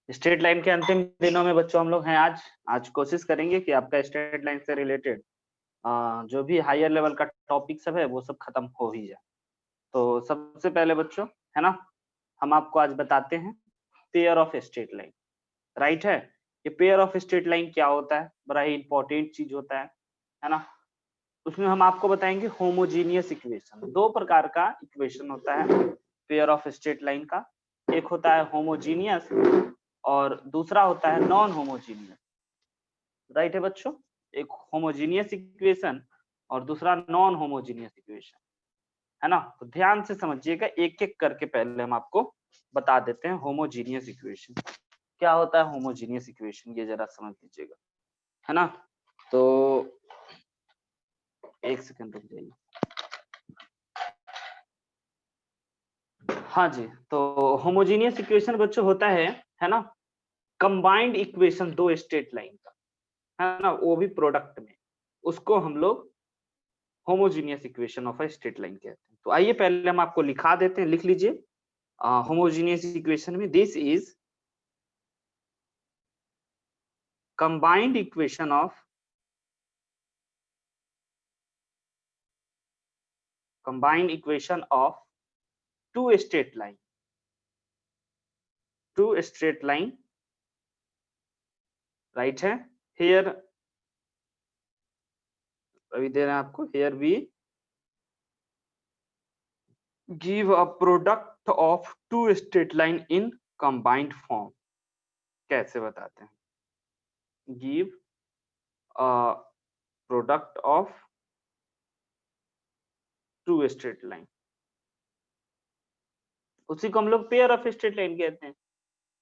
Straight line के अंतिम दिनों में बच्चों हम लोग हैं आज कोशिश करेंगे कि आपका स्ट्रेट लाइन से रिलेटेड जो भी हायर लेवल का टॉपिक सब है वो सब खत्म हो ही जाए। तो सबसे पहले बच्चों है ना, हम आपको आज बताते हैं pair of straight line. Right है, ये पेयर ऑफ स्ट्रेट लाइन क्या होता है, बड़ा ही इंपॉर्टेंट चीज होता है ना। उसमें हम आपको बताएंगे होमोजीनियस इक्वेशन। दो प्रकार का इक्वेशन होता है पेयर ऑफ स्ट्रेट लाइन का, एक होता है होमोजीनियस और दूसरा होता है नॉन होमोजीनियस। राइट है बच्चों, एक होमोजीनियस इक्वेशन और दूसरा नॉन होमोजीनियस इक्वेशन, है ना। तो ध्यान से समझिएगा, एक एक करके पहले हम आपको बता देते हैं होमोजीनियस इक्वेशन क्या होता है। होमोजीनियस इक्वेशन ये जरा समझ लीजिएगा, है ना। तो एक सेकंड रुक जाइए। हाँ जी, तो होमोजीनियस इक्वेशन बच्चों होता है ना, कंबाइंड इक्वेशन दो स्टेट लाइन का, है ना, वो भी प्रोडक्ट में, उसको हम लोग homogeneous equation of a straight line कहते हैं। तो आइए पहले हम आपको लिखा देते हैं, लिख लीजिए। होमोजीनियस इक्वेशन में this is combined equation of two straight line, right है। हियर अभी दे रहे हैं आपको, here we give a product of two straight line in combined form. कैसे बताते हैं, give a product of two straight line, उसी को हम लोग पेयर ऑफ स्ट्रेट लाइन कहते हैं,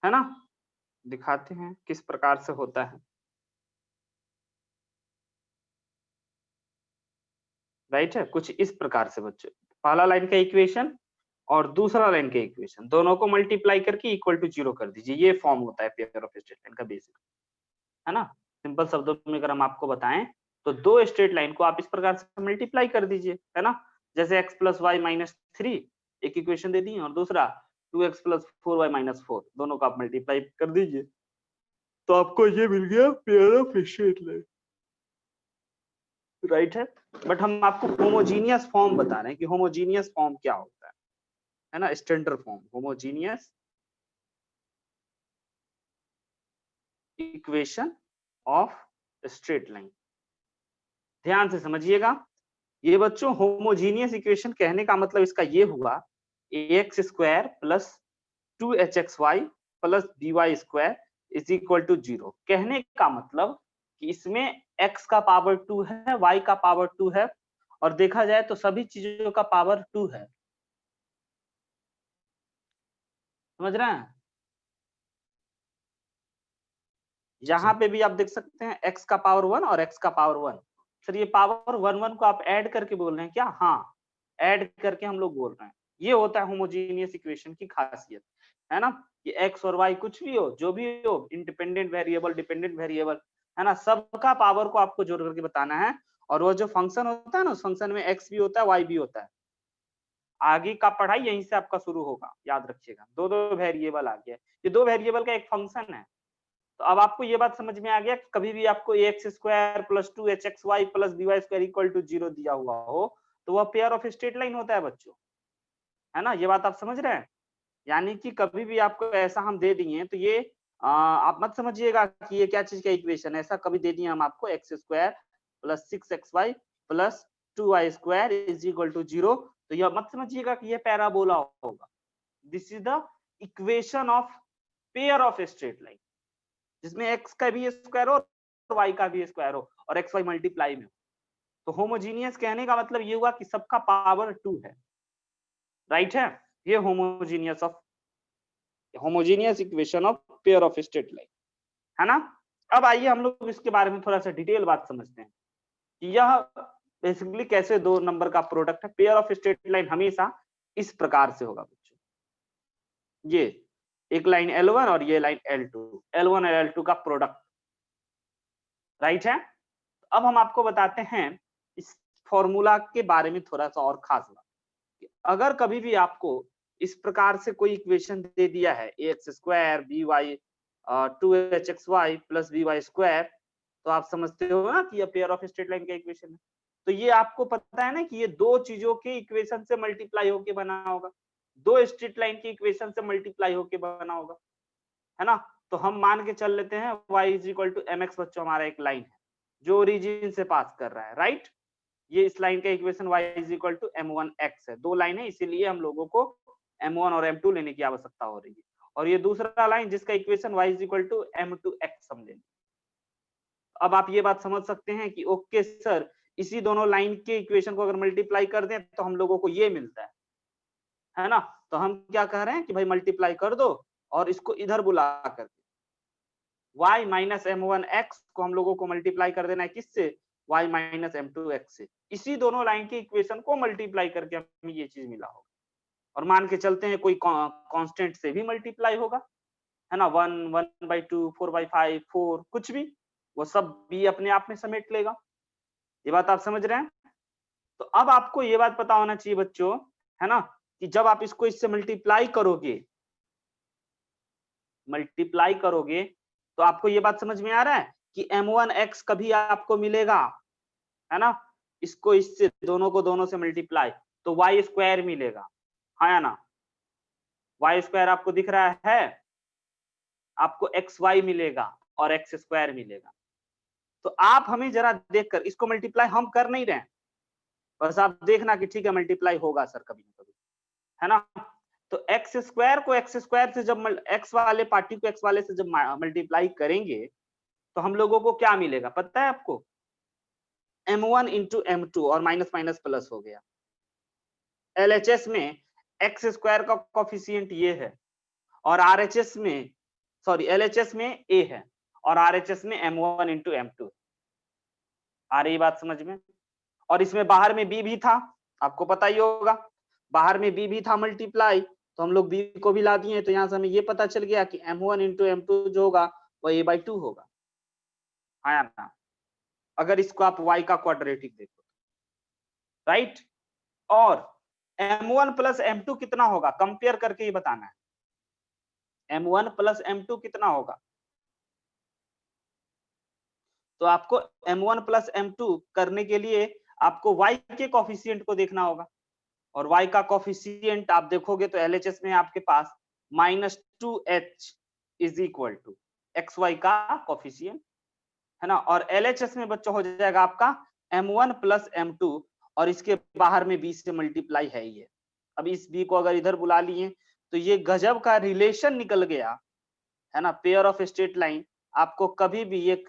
है ना। दिखाते हैं किस प्रकार से होता है। राइट है, कुछ इस प्रकार से बच्चों, पहला लाइन का इक्वेशन और दूसरा लाइन का इक्वेशन दोनों को मल्टीप्लाई करके इक्वल टू 0 कर दीजिए। ये फॉर्म होता है पेयर ऑफ स्ट्रेट लाइन का बेसिक, है ना। सिंपल शब्दों में अगर हम आपको बताएं तो दो स्ट्रेट लाइन को आप इस प्रकार से मल्टीप्लाई कर दीजिए, है ना। जैसे x प्लस वाई माइनस 3 एक इक्वेशन दे दी और दूसरा 2x प्लस 4y माइनस 4, दोनों को आप मल्टीप्लाई कर दीजिए तो आपको ये मिल गया pair of straight line. Right है, बट हम आपको होमोजीनियस फॉर्म बता रहे हैं कि होमोजीनियस फॉर्म क्या होता है ना। Standard form homogeneous equation of straight line. ध्यान से समझिएगा, ये बच्चों होमोजीनियस इक्वेशन कहने का मतलब इसका ये हुआ ax square plus 2hxy plus dy square is equal to 0। कहने का मतलब कि इसमें x का पावर 2 है, y का पावर 2 है और देखा जाए तो सभी चीजों का पावर 2 है। समझ रहे हैं, यहाँ पे भी आप देख सकते हैं x का पावर 1 और x का पावर 1। सर ये पावर 1 को आप ऐड करके बोल रहे हैं क्या? हाँ, ऐड करके हम लोग बोल रहे हैं। ये होता है होमोजीनियस इक्वेशन की खासियत, है ना। कि x और y कुछ भी हो, जो भी हो, इंडिपेंडेंट वेरिएबल, डिपेंडेंट वेरिएबल, है ना, सबका पावर को आपको जोड़ करके बताना है। और वो जो फंक्शन होता है ना, उस फंक्शन में x भी होता है, y भी होता है। आगे का पढ़ाई यहीं से आपका शुरू होगा, याद रखिएगा। दो दो वेरिएबल आ गया, ये दो वेरिएबल का एक फंक्शन है। तो अब आपको ये बात समझ में आ गया कि कभी भी आपको ax square plus 2hxy plus dy square equal to 0 दिया हुआ हो तो वह पेयर ऑफ स्ट्रेट लाइन होता है बच्चों, है ना। ये बात आप समझ रहे हैं, यानी कि कभी भी आपको ऐसा हम दे दिए तो ये आप मत समझिएगा कि ये क्या चीज का इक्वेशन है। ऐसा कभी दे दिए हम आपको x square plus 6xy plus 2y square is equal to 0, तो यह मत समझिएगा कि ये पैराबोला होगा। This is the equation of pair of straight line, जिसमें x का भी स्क्वायर हो और y का भी स्क्वायर हो और xy मल्टीप्लाई में हो। तो होमोजीनियस कहने का मतलब ये हुआ कि सबका पावर 2 है। राइट है, ये homogeneous equation of pair of straight line, है ना। अब आइए हम लोग इसके बारे में थोड़ा सा डिटेल बात समझते हैं कि यह बेसिकली कैसे दो नंबर का प्रोडक्ट है। पेयर ऑफ स्ट्रेट लाइन हमेशा इस प्रकार से होगा बच्चों, ये एक लाइन L1 और ये लाइन L2, L1 और L2 का प्रोडक्ट। राइट है, अब हम आपको बताते हैं इस फॉर्मूला के बारे में थोड़ा सा और खास बात। अगर कभी भी आपको इस प्रकार से कोई इक्वेशन दे दिया है ax square by 2hxy plus by square, तो आप समझते हो ना कि ये पेयर ऑफ स्ट्रेट लाइन का इक्वेशन है। तो ये आपको पता है ना कि ये दो चीजों के इक्वेशन से मल्टीप्लाई होके बना होगा, दो स्ट्रेट लाइन के इक्वेशन से मल्टीप्लाई होके बना होगा, है ना। तो हम मान के चल लेते हैं y is equal to mx बच्चों हमारा एक लाइन है जो ओरिजिन से पास कर रहा है, राइट। ये इस लाइन का equation y is equal to m1x है, दो लाइन है इसीलिए हम लोगों को m1 और m2 लेने की आवश्यकता हो रही है। और ये दूसरा लाइन जिसका equation y is equal to m2x हम लेंगे। अब आप ये बात समझ सकते हैं कि ओके सर, इसी दोनों लाइन के इक्वेशन को अगर मल्टीप्लाई कर दें तो हम लोगों को ये मिलता है ना। तो हम क्या कह रहे हैं कि भाई मल्टीप्लाई कर दो और इसको इधर बुला कर y माइनस m1x को हम लोगों को मल्टीप्लाई कर देना है किससे, y माइनस m2x से। इसी दोनों लाइन के इक्वेशन को मल्टीप्लाई करके हमें ये चीज मिला होगा। और मान के चलते हैं कोई कांस्टेंट से भी मल्टीप्लाई होगा, है ना, 1 1/2 4/5 4 कुछ भी, वो सब भी अपने आप में समेट लेगा। ये बात आप समझ रहे हैं। तो अब आपको ये बात पता होना चाहिए बच्चों, है ना, कि जब आप इसको इससे मल्टीप्लाई करोगे तो आपको ये बात समझ में आ रहा है कि m1x कभी आपको मिलेगा, है ना, इसको इससे दोनों को दोनों से मल्टीप्लाई तो y स्क्वायर मिलेगा, है ना। y स्क्वायर आपको दिख रहा है, आपको xy मिलेगा और x स्क्वायर मिलेगा। तो आप हमें जरा देखकर इसको मल्टीप्लाई हम कर नहीं रहे हैं, बस आप देखना कि ठीक है मल्टीप्लाई होगा सर कभी ना कभी, है ना। तो एक्स स्क्वायर को एक्स स्क्वायर से जब एक्स वाले पार्टी को एक्स वाले से जब मल्टीप्लाई करेंगे तो हम लोगों को क्या मिलेगा पता है आपको, m1 इंटू m2 और माइनस माइनस प्लस हो गया। LHS में एक्स स्क्वायर का कोफिशिएंट ये है और RHS में LHS में a है और RHS में m1 इंटू m2। आ रही बात समझ में। और इसमें बाहर में b भी था, आपको पता ही होगा, बाहर में b भी था मल्टीप्लाई, तो हम लोग b को भी ला दिए। तो यहाँ से हमें ये पता चल गया कि m1 इंटू m2 जो होगा वो a/2 होगा, हाँ ना। अगर इसको आप y का क्वाड्रेटिक देखो, राइट। और m1 प्लस m2 कितना होगा कंपेयर करके ही बताना है, m1 प्लस m2 कितना होगा। तो आपको m1 प्लस m2 करने के लिए आपको y के कोफिशिएंट को देखना होगा और y का कोफिशिएंट आप देखोगे तो LHS में आपके पास -2h is equal to xy का कोफिशिएंट, है ना। और LHS में बच्चों हो जाएगा आपका m1 प्लस m2 और इसके बाहर में b से मल्टीप्लाई है ही है। अब इस b को अगर इधर बुला लिए तो ये गजब का रिलेशन निकल गया, है ना, पेयर ऑफ स्ट्रेट लाइन। आपको कभी भी एक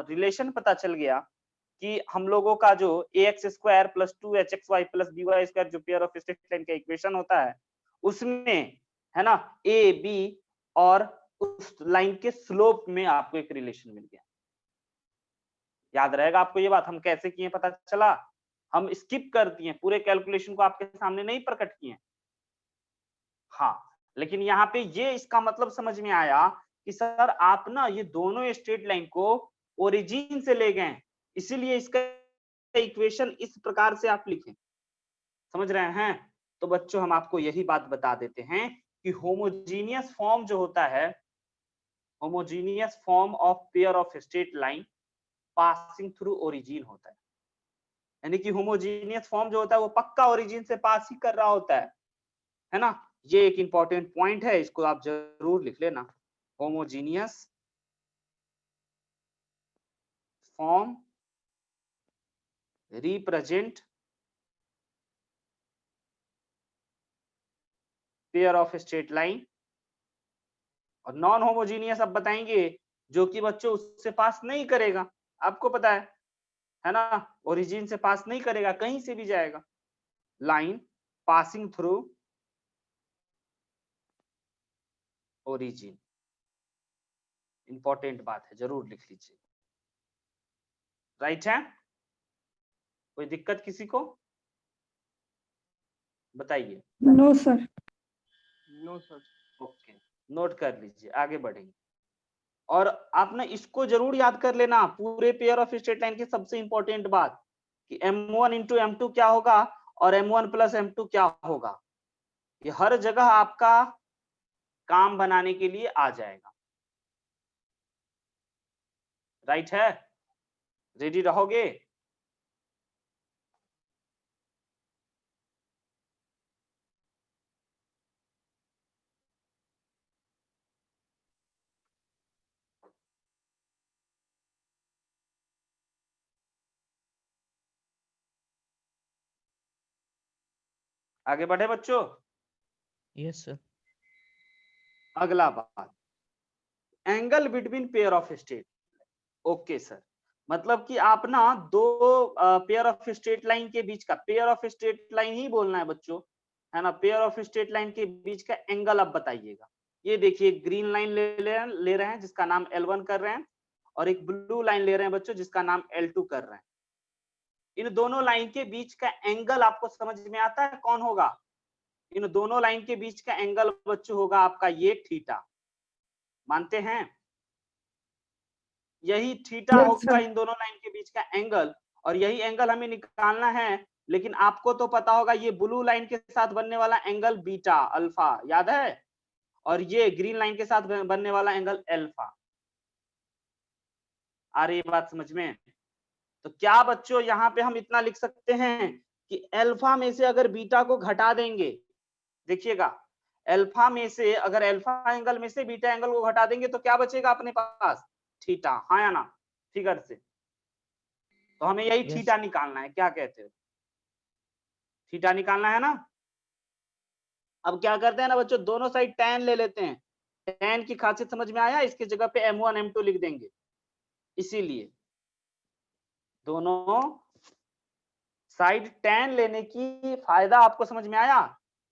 रिलेशन पता चल गया कि हम लोगों का जो ax square plus 2hxy plus by square जो पेयर ऑफ स्ट्रेट लाइन का इक्वेशन होता है उसमें, है ना, a b और उस लाइन के स्लोप में आपको एक रिलेशन मिल गया। याद रहेगा आपको ये बात, हम कैसे किए पता चला, हम स्किप कर दिए, पूरे कैलकुलेशन को आपके सामने नहीं प्रकट किए। हाँ, लेकिन यहाँ पे ये इसका मतलब समझ में आया कि सर आप ना ये दोनों स्ट्रेट लाइन को ओरिजिन से ले गए, इसीलिए इसका इक्वेशन इस प्रकार से आप लिखें, समझ रहे हैं। तो बच्चों हम आपको यही बात बता देते हैं कि होमोजीनियस फॉर्म जो होता है, homogeneous form of pair of straight line passing through origin होता है। यानी कि होमोजीनियस फॉर्म जो होता है वो पक्का ओरिजिन से पास ही कर रहा होता है ना। ये एक इंपॉर्टेंट पॉइंट है, इसको आप जरूर लिख लेना। Homogeneous form represent pair of straight line, और नॉन होमोजीनियस अब बताएंगे जो कि बच्चों उससे पास नहीं करेगा, आपको पता है ना, ओरिजिन से पास नहीं करेगा, कहीं से भी जाएगा। Line passing through origin, important बात है, जरूर लिख लीजिए, राइट है। कोई दिक्कत किसी को बताइए। No sir. No sir. Okay, note कर लीजिए, आगे बढ़ेंगे। और आप ना इसको जरूर याद कर लेना, पूरे पेयर ऑफ स्ट्रेट लाइन की सबसे इंपॉर्टेंट बात कि m1 इंटू m2 क्या होगा और m1 प्लस m2 क्या होगा, ये हर जगह आपका काम बनाने के लिए आ जाएगा। राइट है? रेडी रहोगे? आगे बढ़े बच्चों? Yes sir. अगला बात, angle between pair of straight. Okay sir, मतलब कि आप ना दो पेयर ऑफ स्ट्रेट लाइन के बीच का, पेयर ऑफ स्ट्रेट लाइन ही बोलना है बच्चों, है ना, पेयर ऑफ स्ट्रेट लाइन के बीच का एंगल आप बताइएगा। ये देखिए ग्रीन लाइन ले रहे हैं जिसका नाम L1 कर रहे हैं, और एक ब्लू लाइन ले रहे हैं बच्चों जिसका नाम L2 कर रहे हैं। इन दोनों लाइन के बीच का एंगल आपको समझ में आता है कौन होगा? इन दोनों लाइन के बीच का एंगल बच्चों होगा आपका ये थीटा। मानते हैं? यही थीटा होगा इन दोनों लाइन के बीच का एंगल, और यही एंगल हमें निकालना है। लेकिन आपको तो पता होगा ये ब्लू लाइन के साथ बनने वाला एंगल बीटा अल्फा, याद है? और ये ग्रीन लाइन के साथ बनने वाला एंगल अल्फा। आ रही बात समझ में? तो क्या बच्चों यहाँ पे हम इतना लिख सकते हैं कि अल्फा में से अगर बीटा को घटा देंगे, देखिएगा अल्फा में से अगर अल्फा एंगल में से बीटा एंगल को घटा देंगे तो क्या बचेगा अपने पास? थीटा, हाँ या ना? फिगर से तो हमें यही Yes. थीटा निकालना है। क्या कहते हो? थीटा निकालना है ना? अब क्या करते हैं ना बच्चों, दोनों साइड tan ले लेते हैं। tan की खासियत समझ में आया? इसकी जगह पे m1 m2 लिख देंगे। इसीलिए दोनों साइड tan लेने की फायदा आपको समझ में आया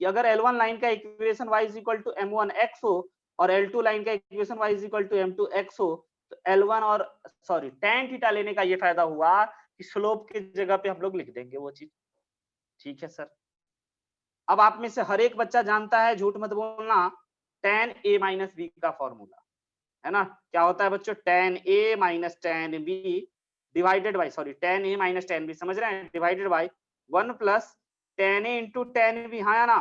कि अगर L1 लाइन का equation y is equal to m1 x हो और L2 लाइन का equation y is equal to m2 x हो, तो L1 और सॉरी tan थीटा लेने का ये फायदा हुआ कि स्लोप की जगह पे हम लोग लिख देंगे वो चीज। ठीक है सर। अब आप में से हर एक बच्चा जानता है, झूठ मत बोलना, tan a माइनस बी का फॉर्मूला है ना? क्या होता है बच्चों? tan a minus tan b divided by, sorry tan a minus tan b, समझ रहे हैं, divided by 1 plus tan a into tan b, हाँ या ना?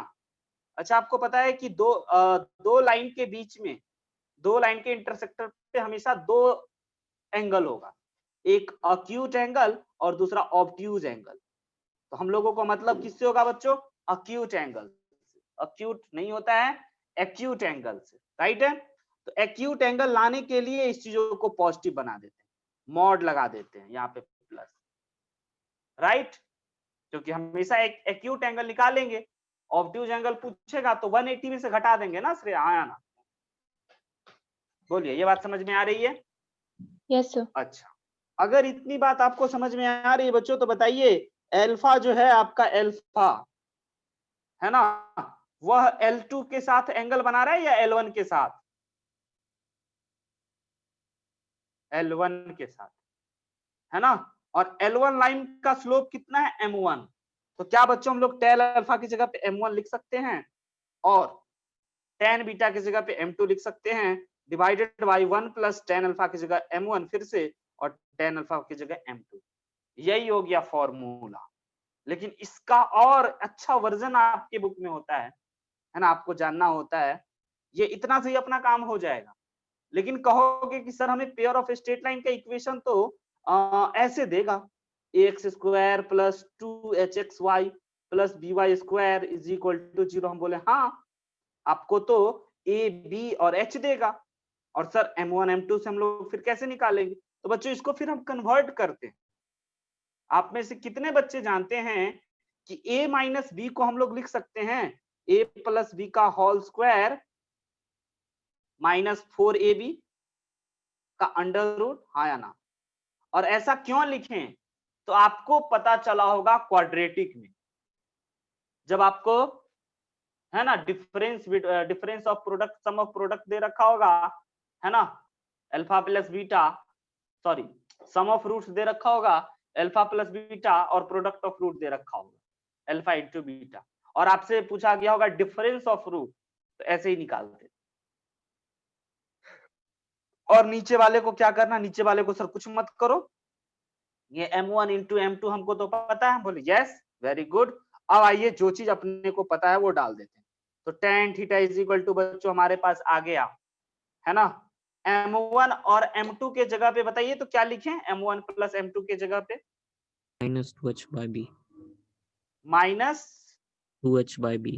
अच्छा, आपको पता है कि दो लाइन के बीच में, दो लाइन के इंटरसेक्टर पे हमेशा दो एंगल होगा, एक अक्यूट एंगल और दूसरा ऑब्ट्यूज एंगल। तो हम लोगों को मतलब किससे होगा बच्चों? Acute angle. अक्यूट नहीं होता है, एक्यूट एंगल से, राइट है? तो एक्यूट एंगल लाने के लिए इस चीजों को पॉजिटिव बना देते हैं, मॉड लगा देते हैं यहाँ पे प्लस, राइट? क्योंकि हमेशा एक एक्यूट एंगल निकालेंगे, ऑब्ट्यूज एंगल पूछेगा तो 180 में से घटा देंगे ना श्रेया, हाँ या ना? बोलिए, ये बात समझ में आ रही है? Yes sir. अच्छा, अगर इतनी बात आपको समझ में आ रही है बच्चों तो बताइए, अल्फा जो है आपका, अल्फा है ना, वह L2 के साथ एंगल बना रहा है या L1 के साथ? L1 के साथ, है ना? और L1 लाइन का स्लोप कितना है? m1। तो क्या बच्चों हम लोग tan अल्फा की जगह पे m1 लिख सकते हैं और tan बीटा की जगह पे m2 लिख सकते हैं, divided by 1 plus tan alpha की जगह m1 फिर से और tan अल्फा की जगह m2। यही हो गया फॉर्मूला। लेकिन इसका और अच्छा वर्जन आपके बुक में होता है ना? आपको जानना होता है। ये इतना से ही अपना काम हो जाएगा। लेकिन कहोगे कि सर हमें पेयर ऑफ स्ट्रेट लाइन का इक्वेशन तो ऐसे देगा, ax square plus 2hxy plus by square is equal to 0। हम बोले हाँ, आपको तो a b और h देगा, और सर m1 m2 से हम लोग फिर कैसे निकालेंगे? तो बच्चों इसको फिर हम कन्वर्ट करते हैं। आप में से कितने बच्चे जानते हैं कि a माइनस बी को हम लोग लिख सकते हैं a प्लस बी का होल स्क्वायर माइनस 4ab का अंडर रूट, हाँ या ना? और ऐसा क्यों लिखें? तो आपको पता चला होगा क्वाड्रेटिक में, जब आपको है ना difference of product, sum of product दे रखा होगा, है ना, alpha plus beta, sorry sum of roots दे रखा होगा, अल्फा प्लस बीटा, और प्रोडक्ट ऑफ रूट दे रखा होगा अल्फा इंटू बीटा, और आपसे पूछा गया होगा डिफरेंस ऑफ रूट, तो ऐसे ही निकालते। और नीचे वाले को क्या करना? नीचे वाले को सर कुछ मत करो, ये m1 इंटू m2 हमको तो पता है। बोले यस, वेरी गुड। अब आइए जो चीज अपने को पता है वो डाल देते हैं। तो tan theta is equal to बच्चों हमारे पास आ गया, है ना, M1 और M2 के जगह पे बताइए तो क्या लिखें? M1 प्लस M2 के जगह पे minus 2h by b minus 2h by b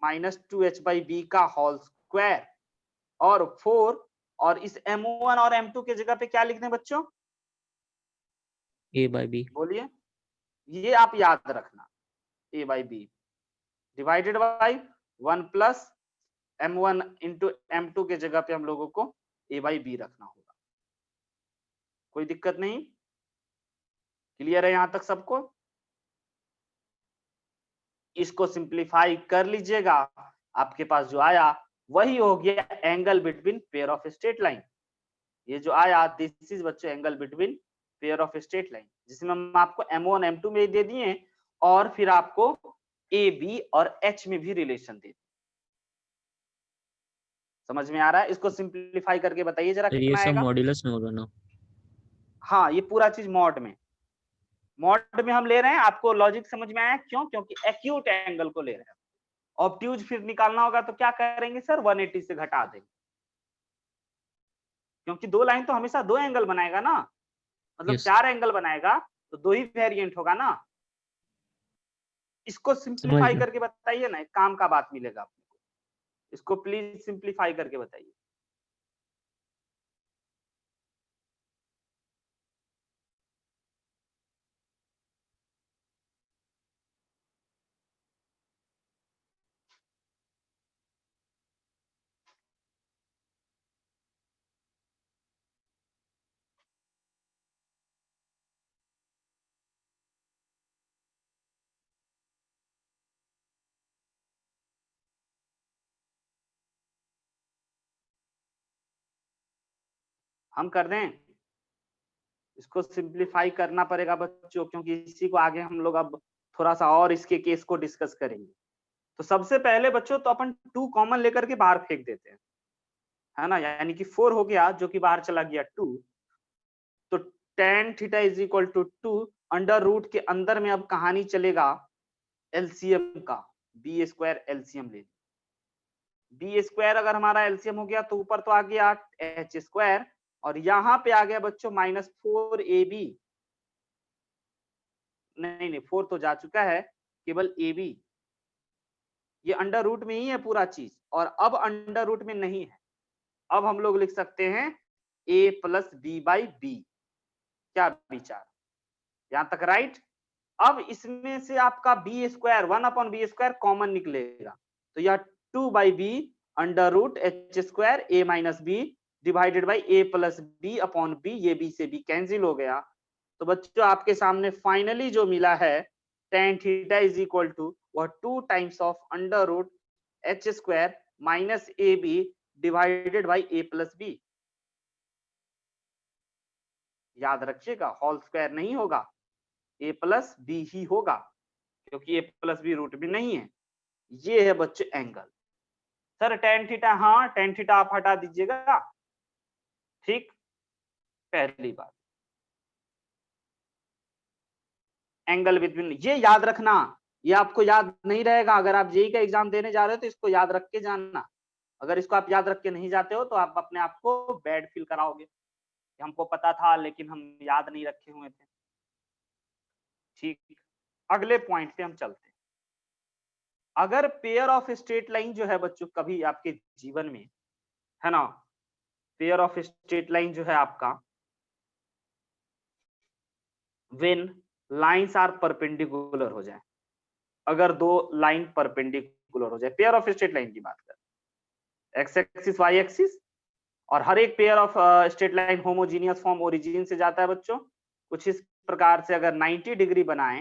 minus 2h by B का होल स्क्वायर और 4 और इस M1 और M2 के जगह पे क्या लिखते हैं बच्चों? a by b बोलिए, ये आप याद रखना, a by B divided by 1 plus M1 into M2 के जगह पे हम लोगों को a बाई बी रखना होगा। कोई दिक्कत नहीं? क्लियर है यहां तक सबको? इसको सिंप्लीफाई कर लीजिएगा, आपके पास जो आया वही हो गया angle between pair of straight line. ये जो आया दिस इज बच्चों angle between pair of straight line, जिसमें हम आपको M1 M2 में दे दिए और फिर आपको ए बी और एच में भी रिलेशन दे। समझ में आ रहा है? इसको सिंप्लीफाई करके बताइए जरा तो ये कितना सब आएगा। मॉड्यूलस में होगा ना? हाँ, ये पूरा चीज मॉड में हम ले रहे हैं। आपको लॉजिक समझ में आया क्यों? क्योंकि एक्यूट एंगल को ले रहे हैं। ऑब्ट्यूज फिर निकालना होगा तो क्या करेंगे सर? 180 से घटा देंगे, क्योंकि दो लाइन तो हमेशा दो एंगल बनाएगा ना, मतलब Yes. 4 एंगल बनाएगा तो दो ही वेरिएंट होगा ना। इसको सिंप्लीफाई गया। करके बताइए ना, एक काम का बात मिलेगा आपको। इसको प्लीज सिंप्लीफाई करके बताइए। हम कर दें? इसको सिंप्लीफाई करना पड़ेगा बच्चों, क्योंकि इसी को आगे हम लोग अब थोड़ा सा और इसके केस को डिस्कस करेंगे। तो सबसे पहले बच्चों तो अपन 2 कॉमन लेकर के बाहर फेंक देते हैं, है ना, यानी कि 4 हो गया जो कि बाहर चला गया 2। तो tan theta is equal to 2 under root के अंदर में अब कहानी चलेगा एलसीएम का, बी स्क्वायर एलसीएम ले। बी स्क्वायर अगर हमारा एलसीएम हो गया तो ऊपर तो आ गया एच स्क्वायर और यहाँ पे आ गया बच्चों माइनस 4ab। नहीं 4 तो जा चुका है, केवल ab। ये अंडर रूट में ही है पूरा चीज, और अब अंडर रूट में नहीं है। अब हम लोग लिख सकते हैं a plus B by B. क्या विचार? यहां तक राइट? अब इसमें से आपका B square 1 upon B square common निकलेगा, तो यह 2 by B under root H square A minus B divided by A plus B upon B. ये बी से बी कैंसिल हो गया। तो बच्चों आपके सामने फाइनली जो मिला है tan theta is equal to वह 2 times of under root H square minus A B divided by A plus B. याद रखिएगा होल स्क्वायर नहीं होगा, ए प्लस बी ही होगा, क्योंकि ए प्लस बी रूट में नहीं है। ये है बच्चे एंगल। सर tan थीटा, हाँ tan थीटा आप हटा दीजिएगा, ठीक। पहली बात एंगल बिटवीन, ये याद रखना, ये आपको याद नहीं रहेगा। अगर आप जेई का एग्जाम देने जा रहे हो तो इसको याद रख के जाना। अगर इसको आप याद रख के नहीं जाते हो तो आप अपने आप को बैड फील कराओगे, हमको पता था लेकिन हम याद नहीं रखे हुए थे। ठीक, अगले पॉइंट पे हम चलते हैं। अगर पेयर ऑफ स्ट्रेट लाइन जो है बच्चों कभी आपके जीवन में, है ना, पेयर ऑफ स्ट्रेट लाइन जो है आपका, व्हेन लाइंस आर परपेंडिकुलर हो जाए, अगर दो लाइन परपेंडिकुलर हो जाए, पेयर ऑफ स्ट्रेट लाइन की बात कर, एक्स एक्सिस वाई एक्सिस, और हर एक pair of straight line homogeneous form origin से जाता है बच्चों कुछ इस प्रकार से। अगर 90 डिग्री बनाए,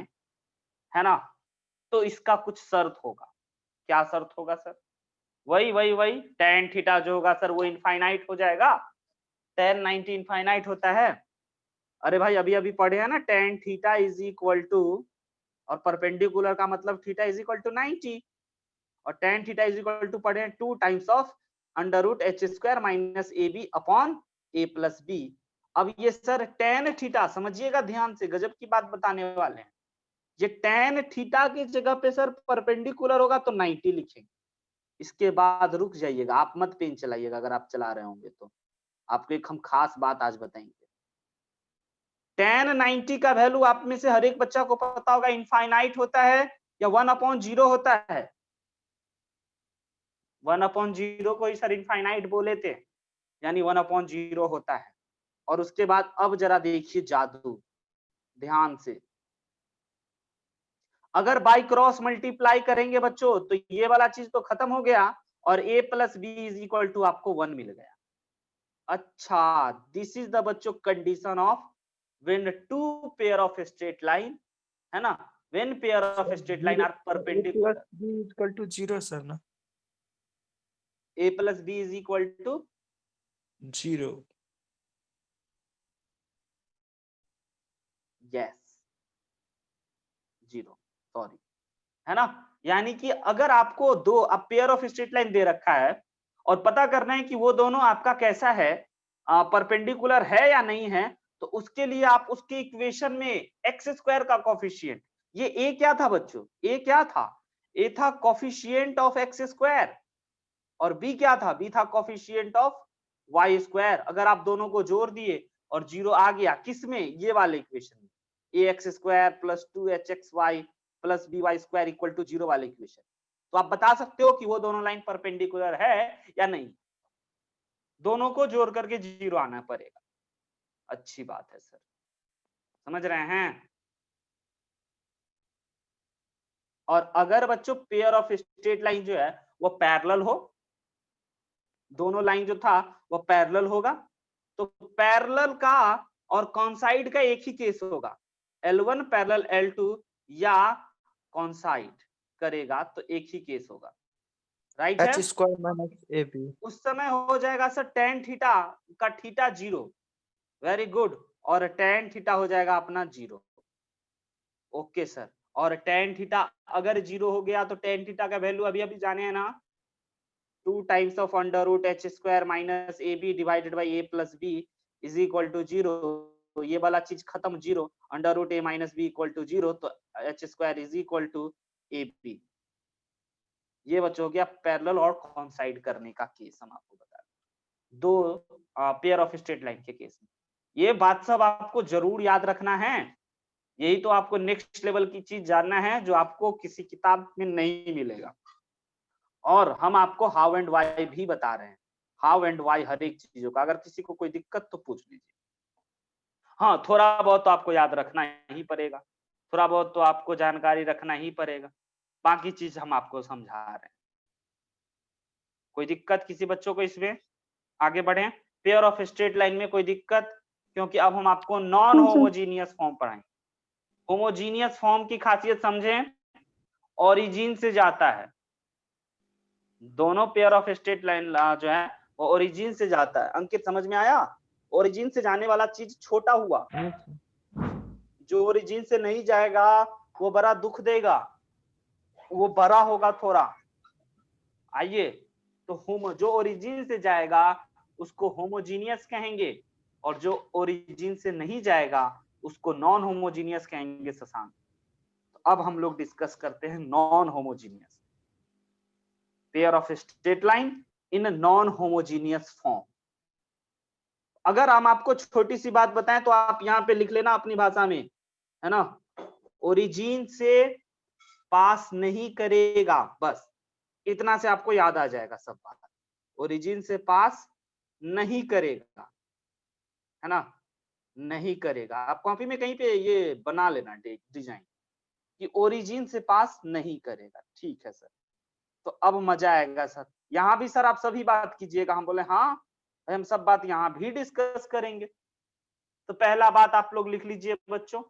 है ना, तो इसका कुछ शर्त होगा। क्या शर्त होगा सर? वही tan थीटा जो होगा सर वो इनफाइनाइट हो जाएगा। tan 90 इनफाइनाइट होता है। अरे भाई अभी अभी पढ़े हैं ना, tan theta is equal to, और परपेंडिकुलर का मतलब थीटा इज इक्वल टू 90, और tan theta is equal to पढ़े हैं 2 times of under root H square minus A B upon A plus B. अब ये सर tan थीटा समझिएगा ध्यान से, गजब की बात बताने वाले हैं। ये tan थीटा की जगह पे सर परपेंडिकुलर होगा तो 90 लिखेंगे। इसके बाद रुक जाइएगा, आप मत पेन चलाइएगा अगर आप चला रहे होंगे तो। आपको एक हम खास बात आज बताएंगे। tan 90 का वैल्यू आप में से हर एक बच्चा को पता होगा इनफाइनाइट होता है या 1/0 होता है? 1/0 को ही सर इनफाइनाइट बोले थे, यानी 1/0 होता है। और उसके बाद अब जरा देखिए जादू, ध्यान से। अगर बाई क्रॉस मल्टीप्लाई करेंगे बच्चों तो ये वाला चीज तो खत्म हो गया और a plus B is equal to आपको 1 मिल गया। अच्छा, दिस इज द बच्चों condition of when two pair of straight line, है ना, when pair of straight line are perpendicular. b equal to 0 sir ना? a plus B is equal to 0। Yes 0, sorry, है ना। यानी कि अगर आपको दो अब पेयर ऑफ स्ट्रेट लाइन दे रखा है और पता करना है कि वो दोनों आपका कैसा है, परपेंडिकुलर है या नहीं है, तो उसके लिए आप उसके इक्वेशन में एक्स स्क्वायर का कोफिशिएंट, ये ए क्या था बच्चों, ए क्या था, ए था कोफिशिएंट ऑफ एक्स स्क्वायर और बी क्या था, बी था कोफिशिएंट ऑफ वाई स्क्वायर। अगर आप दोनों को जोड़ दिए और 0 आ गया किस में, ये वाले इक्वेशन में, A X square plus 2hxy plus B Y square equal to 0 वाले इक्वेशन, तो आप बता सकते हो कि वो दोनों लाइन परपेंडिकुलर है या नहीं। दोनों को जोड़ करके 0 आना पड़ेगा। अच्छी बात है सर, समझ रहे हैं। और अगर बच्चों पेयर ऑफ स्ट्रेट लाइन जो है वो पैरेलल हो, दोनों लाइन जो था वो पैरेलल होगा, तो पैरेलल का और कॉन्साइड का एक ही केस होगा, L1 पैरेलल L2 या कॉन्साइड करेगा तो एक ही केस होगा, राइट है। h square minus ab। उस समय हो जाएगा सर tan थीटा का थीटा 0, वेरी गुड, और tan थीटा हो जाएगा अपना 0। ओके सर, और tan थीटा अगर 0 हो गया तो tan थीटा का वैल्यू अभी अभी जाने हैं ना, 2 times of under root h square minus ab divided by a plus b is equal to 0। तो ये वाला चीज खत्म, 0 under root a minus b equal to 0, तो h square is equal to ab। ये बच्चों हो गया पैरेलल और कॉन्साइड करने का केस, हम आपको बता रहे दो पेयर ऑफ स्ट्रेट लाइन के केस में। ये बात सब आपको जरूर याद रखना है, यही तो आपको नेक्स्ट लेवल की चीज जानना है जो आपको किसी किताब में नहीं मिलेगा। और हम आपको हाउ एंड वाई भी बता रहे हैं, हाउ एंड वाई हर एक चीजों का। अगर किसी को कोई दिक्कत तो पूछ लीजिए। हाँ, थोड़ा बहुत तो आपको याद रखना ही पड़ेगा, थोड़ा बहुत तो आपको जानकारी रखना ही पड़ेगा, बाकी चीज हम आपको समझा रहे हैं। कोई दिक्कत किसी बच्चों को इसमें, आगे बढ़े। पेयर ऑफ स्ट्रेट लाइन में कोई दिक्कत, क्योंकि अब हम आपको नॉन होमोजीनियस फॉर्म पढ़ाएंगे। होमोजीनियस फॉर्म की खासियत समझें, ओरिजिन से जाता है, दोनों पेयर ऑफ स्ट्रेट लाइन जो है वो ओरिजिन से जाता है। अंकित समझ में आया, ओरिजिन से जाने वाला चीज छोटा हुआ, जो ओरिजिन से नहीं जाएगा वो बड़ा दुख देगा, वो बड़ा होगा थोड़ा। आइए, तो होमो जो ओरिजिन से जाएगा उसको होमोजीनियस कहेंगे, और जो ओरिजिन से नहीं जाएगा उसको नॉन होमोजीनियस कहेंगे शशांक। तो अब हम लोग डिस्कस करते हैं non homogeneous pair of straight line in non homogeneous form. अगर हम आपको छोटी सी बात बताएं तो आप यहाँ पे लिख लेना अपनी भाषा में, है ना, ओरिजिन से पास नहीं करेगा, बस इतना से आपको याद आ जाएगा सब बात। ओरिजिन से पास नहीं करेगा, है ना, नहीं करेगा। आप कॉपी में कहीं पे ये बना लेना डिजाइन कि ओरिजिन से पास नहीं करेगा, ठीक है सर। तो अब मजा आएगा सर, यहाँ भी सर आप सभी बात कीजिएगा। हम बोले हाँ हम सब बात यहाँ भी डिस्कस करेंगे। तो पहला बात आप लोग लिख लीजिए बच्चों,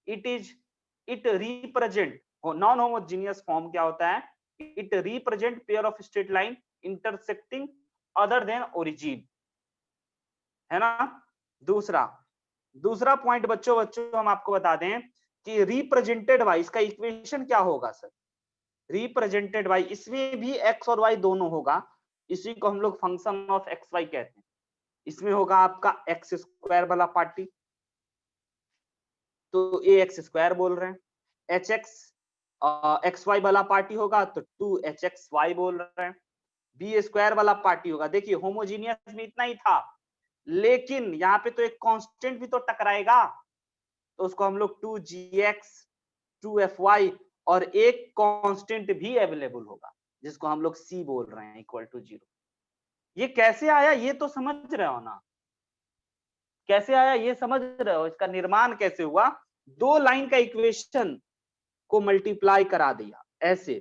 it represent, non homogeneous form क्या होता है, it represent pair of straight line intersecting other than origin, है ना। दूसरा पॉइंट बच्चों हम आपको बता दें कि रिप्रेजेंटेड बाय, इसका इक्वेशन क्या होगा सर, रिप्रेजेंटेड बाय, इसमें भी एक्स और वाई दोनों होगा, इसी को हम लोग फंक्शन ऑफ एक्स वाई कहते हैं। इसमें होगा आपका एक्स स्क्वायर वाला पार्टी, तो ए एक्स स्क्वायर बोल रहे हैं, एच एक्स एक्स वाई वाला पार्टी होगा तो 2hxy बोल रहे हैं। बी स्क्वायर वाला पार्टी होगा। देखिए होमोजीनियस में इतना ही था, लेकिन यहाँ पे तो एक कांस्टेंट भी तो टकराएगा, तो उसको हम लोग 2gx 2fy और एक कांस्टेंट भी अवेलेबल होगा जिसको हम लोग c बोल रहे हैं इक्वल टू 0। ये कैसे आया ये तो समझ रहे हो ना, कैसे आया ये समझ रहे हो, इसका निर्माण कैसे हुआ। दो लाइन का इक्वेशन को मल्टीप्लाई करा दिया ऐसे,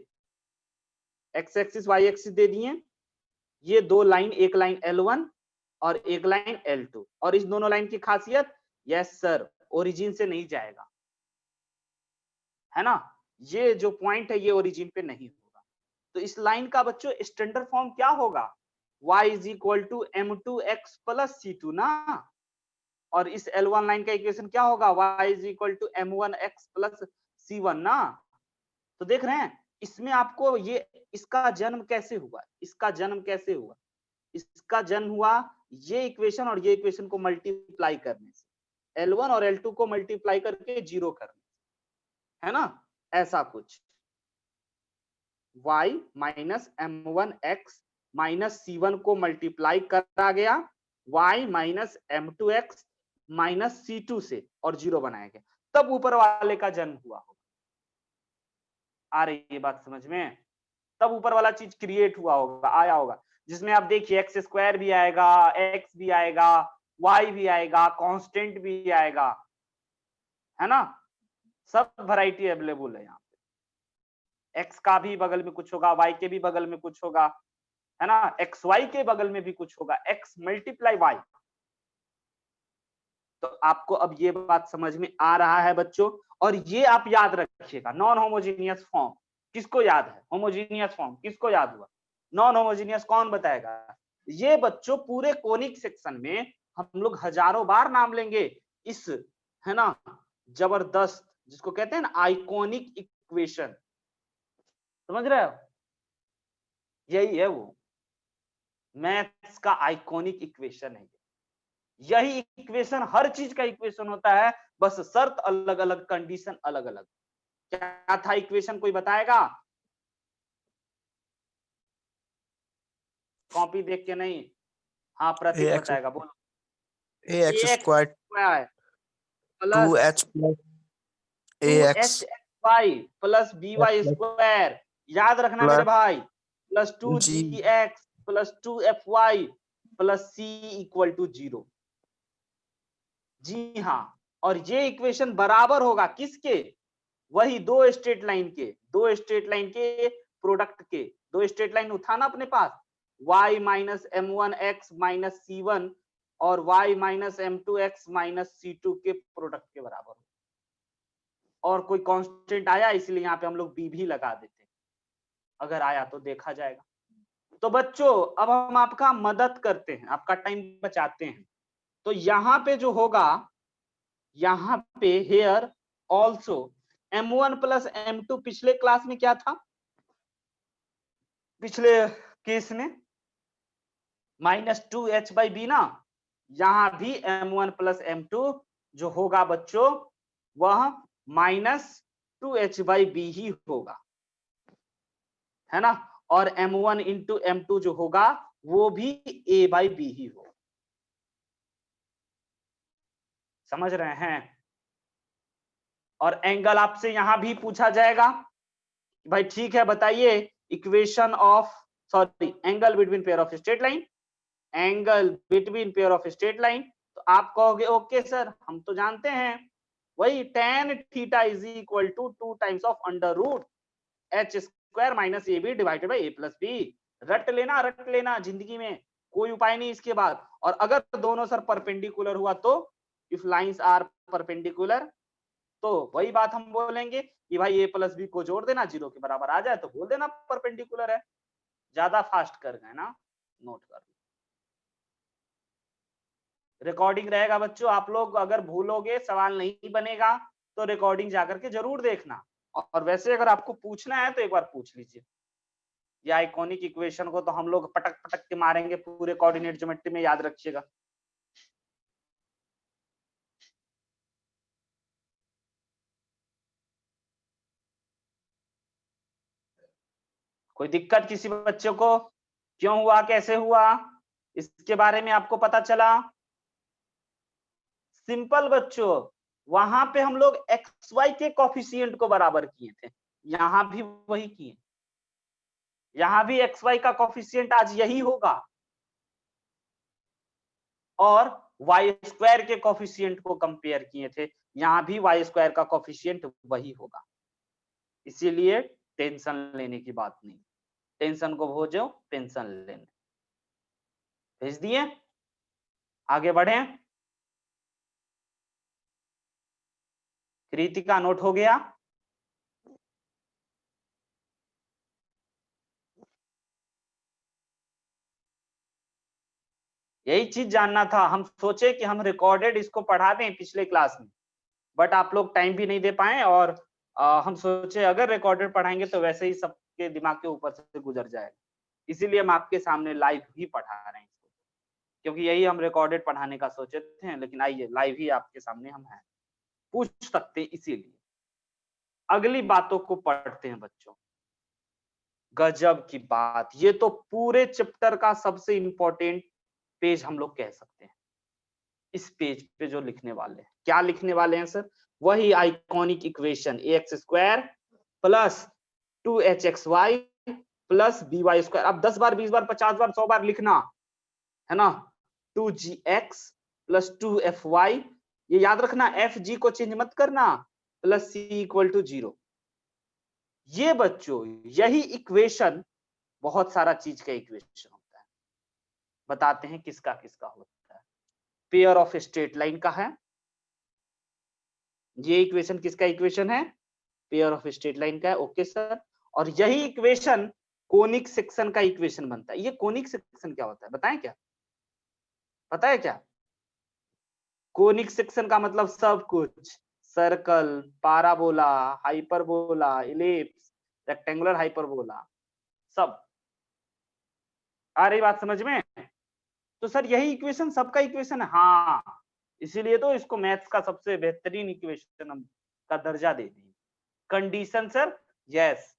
एक्स एक्सिस वाई एक्सिस दे दिए, ये दो लाइन, एक लाइन L1 और एक लाइन L2, और इस दोनों लाइन की खासियत, यस सर, ओरिजिन से नहीं जाएगा, है ना, ये जो पॉइंट है ये ओरिजिन पे नहीं होगा। तो इस लाइन का बच्चों स्टैंडर्ड फॉर्म क्या होगा, y is equal to m2x plus c2 ना, और इस L1 लाइन का इक्वेशन क्या होगा, y is equal to m1x plus c1 ना। तो देख रहे हैं इसमें आपको ये, इसका जन्म कैसे हुआ, इसका जन्म कैसे हुआ, इसका जन्म हुआ ये इक्वेशन और ये इक्वेशन को मल्टीप्लाई करने से, L1 और L2 को मल्टीप्लाई करके 0 करने से, है ना, ऐसा कुछ। y minus m1x minus c1 को मल्टीप्लाई करा गया y minus m2x minus c2 से और 0 बनाया गया, तब ऊपर वाले का जन्म हुआ होगा। आ रही है बात समझ में, तब ऊपर वाला चीज क्रिएट हुआ होगा, आया होगा, जिसमें आप देखिए एक्स स्क्वायर भी आएगा, एक्स भी आएगा, वाई भी आएगा, कांस्टेंट भी आएगा, है ना, सब वैरायटी अवेलेबल है यहाँ पे। एक्स का भी बगल में कुछ होगा, वाई के भी बगल में कुछ होगा, है ना, एक्स वाई के बगल में भी कुछ होगा, एक्स मल्टीप्लाई वाई। तो आपको अब ये बात समझ में आ रहा है बच्चों, और ये आप याद रखिएगा, नॉन होमोजीनियस फॉर्म किसको याद है, होमोजीनियस फॉर्म किसको याद हुआ, नॉन होमोजीनियस कौन बताएगा। ये बच्चों पूरे कोनिक सेक्शन में हम लोग हजारों बार नाम लेंगे इस, है ना, जबरदस्त, जिसको कहते हैं ना आइकॉनिक इक्वेशन, समझ रहे हो, यही है वो मैथ्स का आइकॉनिक इक्वेशन है। यही इक्वेशन हर चीज का इक्वेशन होता है, बस शर्त अलग अलग, कंडीशन अलग अलग। क्या था इक्वेशन, कोई बताएगा, कॉपी देख के नहीं, हाँ प्रतीक बताएगा, बोलो। ax squared plus 2h plus 2h ax Y plus B Y square, याद रखना मेरे plus भाई, plus two g G X plus 2fy plus c equal to 0। जी हाँ, और ये इक्वेशन बराबर होगा किसके, वही दो स्ट्रेट लाइन के, दो स्ट्रेट लाइन के प्रोडक्ट के, दो स्ट्रेट लाइन उठाना अपने पास, y minus m1x minus c1 और y minus m2x minus c2 के प्रोडक्ट के बराबर हो। और कोई कांस्टेंट आया इसलिए यहाँ पे हम लोग b भी लगा देते, अगर आया तो देखा जाएगा। तो बच्चों अब हम आपका मदद करते हैं, आपका टाइम बचाते हैं। तो यहाँ पे जो होगा, यहाँ पे here also m1 plus m2 पिछले क्लास में क्या था, पिछले केस में माइनस 2h बाई बी ना, यहां भी m1 प्लस m2 जो होगा बच्चों वह माइनस 2h बाई बी ही होगा, है ना, और m1 इंटू m2 जो होगा वो भी a बाई बी ही होगा। समझ रहे हैं। और एंगल आपसे यहां भी पूछा जाएगा, भाई ठीक है बताइए equation of, sorry, angle between pair of straight line, angle between pair of straight line. तो आप कहोगे ओके सर हम तो जानते हैं वही tan theta is equal to 2 times of under root h square minus A B divided by A plus B. रट लेना जिंदगी में, कोई उपाय नहीं इसके बाद। और अगर दोनों सर परपेंडिकुलर हुआ तो, इफ लाइंस आर परपेंडिकुलर, तो वही बात हम बोलेंगे कि भाई ए प्लस बी को जोड़ देना, 0 के बराबर आ जाए तो बोल देना परपेंडिकुलर है। ज्यादा फास्ट कर गए ना, नोट कर लो, रिकॉर्डिंग रहेगा बच्चों, आप लोग अगर भूलोगे सवाल नहीं बनेगा तो रिकॉर्डिंग जाकर के जरूर देखना। और वैसे अगर आपको पूछना है तो एक बार पूछ लीजिए। ये आइकॉनिक इक्वेशन को तो हम लोग पटक पटक के मारेंगे पूरे कोऑर्डिनेट ज्योमेट्री में, याद रखिएगा। कोई दिक्कत किसी बच्चे को, क्यों हुआ, कैसे हुआ, इसके बारे में आपको पता चला? सिंपल बच्चों, वहां पे हम लोग एक्स वाई के कोफिशिएंट को बराबर किए थे, यहां भी वही किए, यहां भी एक्स वाई का कोफिशिएंट आज यही होगा और वाई स्क्वायर के कोफिशिएंट को कंपेयर किए थे, यहां भी वाई स्क्वायर का कोफिशिएंट वही होगा। इसीलिए टेंशन लेने की बात नहीं, टेंशन को भूलो, पेंशन लेने। भेज दिए, आगे बढ़े। कृतिका नोट हो गया? यही चीज जानना था, हम सोचे कि हम रिकॉर्डेड इसको पढ़ा दें पिछले क्लास में, बट आप लोग टाइम भी नहीं दे पाए और हम सोचे अगर रिकॉर्डेड पढ़ाएंगे तो वैसे ही सबके दिमाग के ऊपर से गुजर जाएगा, इसीलिए हम आपके सामने लाइव ही पढ़ा रहे हैं इसको, क्योंकि यही हम रिकॉर्डेड पढ़ाने का सोचे थे, लेकिन आइए लाइव ही आपके सामने हम हैं, पूछ सकते हैं। इसीलिए अगली बातों को पढ़ते हैं बच्चों। गजब की बात, ये तो पूरे चैप्टर का सबसे इंपॉर्टेंट पेज हम लोग कह सकते हैं। इस पेज पे जो लिखने वाले हैं, क्या लिखने वाले हैं सर? वही iconic equation ax square plus 2hxy plus by square. अब 10 बार 20 बार 50 बार 100 बार लिखना है ना। 2gx प्लस 2fy, ये याद रखना, fg को चेंज मत करना, प्लस c इक्वल टू 0। ये बच्चों यही इक्वेशन बहुत सारा चीज का इक्वेशन होता है। बताते हैं किसका किसका होता है। पेयर ऑफ स्ट्रेट लाइन का है ये इक्वेशन। किसका इक्वेशन है? पेयर ऑफ स्ट्रेट लाइन का है। Okay sir. और यही इक्वेशन कोनिक सेक्शन का इक्वेशन बनता है। ये कोनिक सेक्शन क्या होता है बताएं क्या? पता है क्या? कोनिक सेक्शन का मतलब सब कुछ, circle, parabola, hyperbola, ellipse, rectangular hyperbola, सब। आ रही बात समझ में? तो सर यही इक्वेशन सबका इक्वेशन है। हाँ, इसीलिए तो इसको मैथ्स का सबसे बेहतरीन इक्वेशन का दर्जा दे दी। Condition sir? यस।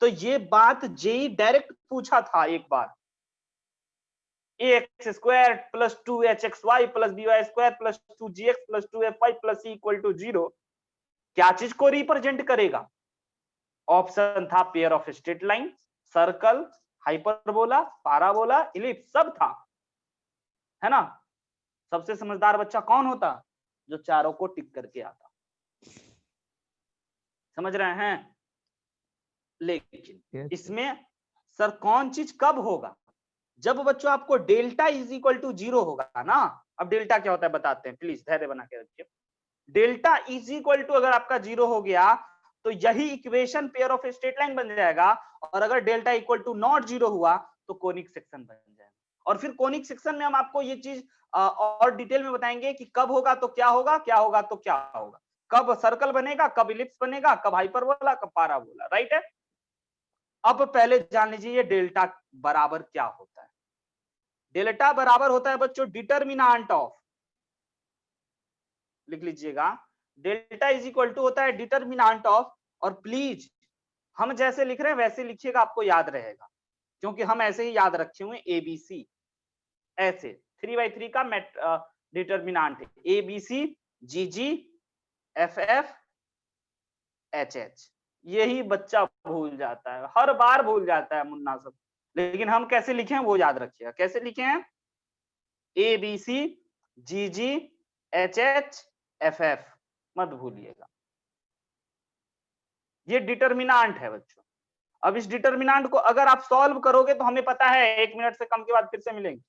तो ये बात जेई डायरेक्ट पूछा था एक बार। ax square plus 2hxy plus by square plus 2gx plus 2fy plus c equal to 0 क्या चीज को रिप्रेजेंट करेगा? ऑप्शन था pair of straight line, circle, hyperbola, parabola, ellipse, सब था, है ना। सबसे समझदार बच्चा कौन होता? जो चारों को टिक करके आता। समझ रहे हैं? लेकिन इसमें सर कौन चीज कब होगा? जब बच्चों आपको डेल्टा इज इक्वल टू 0 होगा ना। अब डेल्टा क्या होता है बताते हैं, प्लीज धैर्य बना के रखिए। डेल्टा इज इक्वल टू अगर आपका 0 हो गया तो यही equation pair of straight line बन जाएगा, और अगर डेल्टा इक्वल टू नॉट 0 हुआ तो कोनिक सेक्शन बन जाएगा। और फिर कोनिक सेक्शन में हम आपको ये चीज और डिटेल में बताएंगे कि कब होगा तो क्या होगा, क्या होगा तो क्या होगा, कब सर्कल बनेगा, कब इलिप्स बनेगा, कब हाइपरबोला, कब पाराबोला। राइट है। अब पहले जान लीजिए ये डेल्टा बराबर क्या होता है। डेल्टा बराबर होता है बच्चों डिटरमिनेंट ऑफ, लिख लीजिएगा, डेल्टा इज इक्वल टू होता है डिटरमिनेंट ऑफ। और प्लीज हम जैसे लिख रहे हैं वैसे लिखिएगा, आपको याद रहेगा, क्योंकि हम ऐसे ही याद रखे हुए ABC। ऐसे 3/3 का डिटरमिनेंट है ABC GG FF HH। यही बच्चा भूल जाता है, हर बार भूल जाता है मुन्ना सब। लेकिन हम कैसे लिखे हैं वो याद रखिएगा। कैसे लिखे हैं? ABC GG HH FF, मत भूलिएगा। ये डिटरमिनेंट है बच्चों। अब इस डिटरमिनेंट को अगर आप सॉल्व करोगे तो हमें पता है 1 मिनट से कम के बाद फिर से मिलेंगे,